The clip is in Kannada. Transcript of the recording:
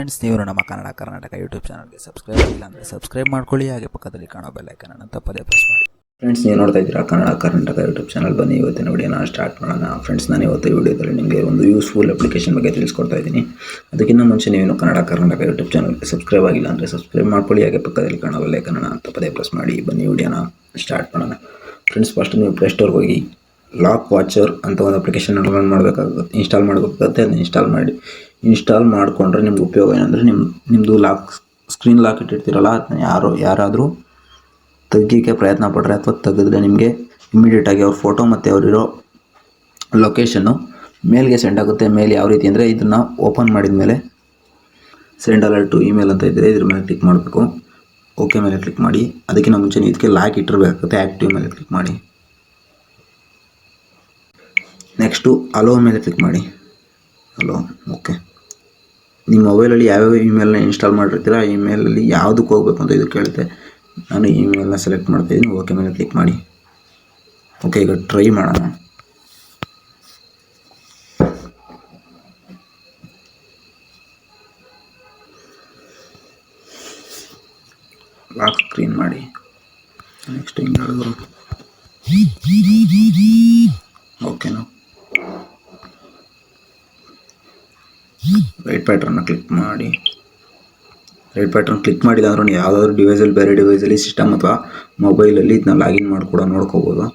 ಫ್ರೆಂಡ್ಸ್, ನೀವು ನಮ್ಮ ಕನ್ನಡ ಕರ್ನಾಟಕ ಯೂಟ್ಯೂಬ್ ಚಾನಲ್ಗೆ ಸಬ್ಸ್ಕ್ರೈಬ್ ಆಗಿಲ್ಲ ಅಂದರೆ ಸಬ್ಸ್ಕ್ರೈಬ್ ಮಾಡ್ಕೊಳ್ಳಿ. ಹಾಗೆ ಪಕ್ಕದಲ್ಲಿ ಕಾಣೋ ಬೆಲ್ ಐಕನ್ ಅನ್ನು ತಪ್ಪದೇ ಪ್ರೆಸ್ ಮಾಡಿ. ಫ್ರೆಂಡ್ಸ್, ನೀವು ನೋಡ್ತಾ ಇದ್ದೀರಾ ಕನ್ನಡ ಕರ್ನಾಟಕ ಯೂಟ್ಯೂಬ್ ಚಾನಲ್. ಬನ್ನಿ ಇವತ್ತಿನ ವಿಡಿಯೋನ ಸ್ಟಾರ್ಟ್ ಮಾಡೋಣ. ಫ್ರೆಂಡ್ಸ್, ನಾನು ಇವತ್ತು ವಿಡಿಯೋದಲ್ಲಿ ನಿಮಗೆ ಒಂದು ಯೂಸ್ಫುಲ್ ಅಪ್ಲಿಕೇಶನ್ ಬಗ್ಗೆ ತಿಳಿಸ್ಕೊಡ್ತಾ ಇದ್ದೀನಿ. ಅದಕ್ಕಿಂತ ಮುಂಚೆ ನೀವು ಕನ್ನಡ ಕರ್ನಾಟಕ ಯೂಟ್ಯೂಬ್ ಚಾನಲ್ಗೆ ಸಬ್ಸ್ಕ್ರೈಬ್ ಆಗಿಲ್ಲ ಅಂದರೆ ಸಬ್ಸ್ಕ್ರೈಬ್ ಮಾಡ್ಕೊಳ್ಳಿ. ಹಾಗೆ ಪಕ್ಕದಲ್ಲಿ ಕಾಣೋ ಬೆಲ್ ಐಕನ್ ಅನ್ನು ತಪ್ಪದೇ ಪ್ರೆಸ್ ಮಾಡಿ. ಬನ್ನಿ ವಿಡಿಯೋನ ಸ್ಟಾರ್ಟ್ ಮಾಡೋಣ. ಫ್ರೆಂಡ್ಸ್, ಫಸ್ಟ್ ನೀವು ಪ್ಲೇಸ್ಟೋರ್ಗೆ ಹೋಗಿ ಲಾಕ್ ವಾಚರ್ ಅಂತ ಒಂದು ಅಪ್ಲಿಕೇಶನ್ ರನ್ ಮಾಡಬೇಕಾಗುತ್ತೆ, ಇನ್ಸ್ಟಾಲ್ ಮಾಡಬೇಕಾಗುತ್ತೆ. ಅದನ್ನ ಇನ್ಸ್ಟಾಲ್ ಮಾಡಿಕೊಂಡ್ರೆ ನಿಮ್ಗೆ ಉಪಯೋಗ ಏನಂದರೆ, ನಿಮ್ಮದು ಸ್ಕ್ರೀನ್ ಲಾಕ್ ಇಟ್ಟಿರ್ತೀರಲ್ಲ, ಅದನ್ನ ಯಾರಾದರೂ ತೆಗಿಯೋಕ್ಕೆ ಪ್ರಯತ್ನ ಪಟ್ಟರೆ ಅಥವಾ ತೆಗೆದ್ರೆ ನಿಮಗೆ ಇಮಿಡಿಯೇಟಾಗಿ ಅವ್ರ ಫೋಟೋ ಮತ್ತು ಅವರಿರೋ ಲೊಕೇಶನ್ನು ಮೇಲ್ಗೆ ಸೆಂಡ್ ಆಗುತ್ತೆ. ಮೇಲ್ ಯಾವ ರೀತಿ ಅಂದರೆ, ಇದನ್ನು ಓಪನ್ ಮಾಡಿದ ಮೇಲೆ ಸೆಂಡ್ ಅಲರ್ಟ್ ಟು ಇಮೇಲ್ ಅಂತ ಇದ್ದರೆ ಇದ್ರ ಮೇಲೆ ಕ್ಲಿಕ್ ಮಾಡಬೇಕು. ಓಕೆ ಮೇಲೆ ಕ್ಲಿಕ್ ಮಾಡಿ. ಅದಕ್ಕಿಂತ ಮುಂಚೆ ಇದಕ್ಕೆ ಲಾಕ್ ಇಟ್ಟಿರಬೇಕಾಗುತ್ತೆ. ಆ್ಯಕ್ಟಿವ್ ಮೇಲೆ ಕ್ಲಿಕ್ ಮಾಡಿ. ನೆಕ್ಸ್ಟು ಅಲೋ ಮೇಲೆ ಕ್ಲಿಕ್ ಮಾಡಿ. Hello, okay. ನಿಮ್ಮ ಮೊಬೈಲಲ್ಲಿ ಯಾವ್ಯಾವ ಇಮೇಲ್ನ ಇನ್ಸ್ಟಾಲ್ ಮಾಡಿರ್ತೀರ ಆ ಇಮೇಲಲ್ಲಿ ಯಾವುದಕ್ಕೆ ಹೋಗಬೇಕು ಅಂತ ಇದು ಕೇಳುತ್ತೆ. ನಾನು ಇಮೇಲ್ನ ಸೆಲೆಕ್ಟ್ ಮಾಡ್ತಾಯಿದ್ದೀನಿ. ಓಕೆ ಮೇಲೆ ಕ್ಲಿಕ್ ಮಾಡಿ. ಓಕೆ, ಈಗ ಟ್ರೈ ಮಾಡೋಣ. ಲಾಕ್ ಸ್ಕ್ರೀನ್ ಮಾಡಿ. ನೆಕ್ಸ್ಟ್ ಹಿಂಗೆ ಹೇಳಿದ್ರು ಓಕೆನಾ. ರೈಟ್ ಪ್ಯಾಟ್ರನ್ನ ಕ್ಲಿಕ್ ಮಾಡಿ. ರೈಟ್ ಪ್ಯಾಟ್ರನ್ ಕ್ಲಿಕ್ ಮಾಡಿದ ಅಂದ್ರೆ ಯಾವುದಾದ್ರೂ ಡಿವೈಸಲ್ಲಿ, ಬೇರೆ ಡಿವೈಸಲ್ಲಿ, ಸಿಸ್ಟಮ್ ಅಥವಾ ಮೊಬೈಲಲ್ಲಿ ಇದನ್ನ ಲಾಗಿನ್ ಮಾಡಿ ಕೂಡ ನೋಡ್ಕೋಬೋದು.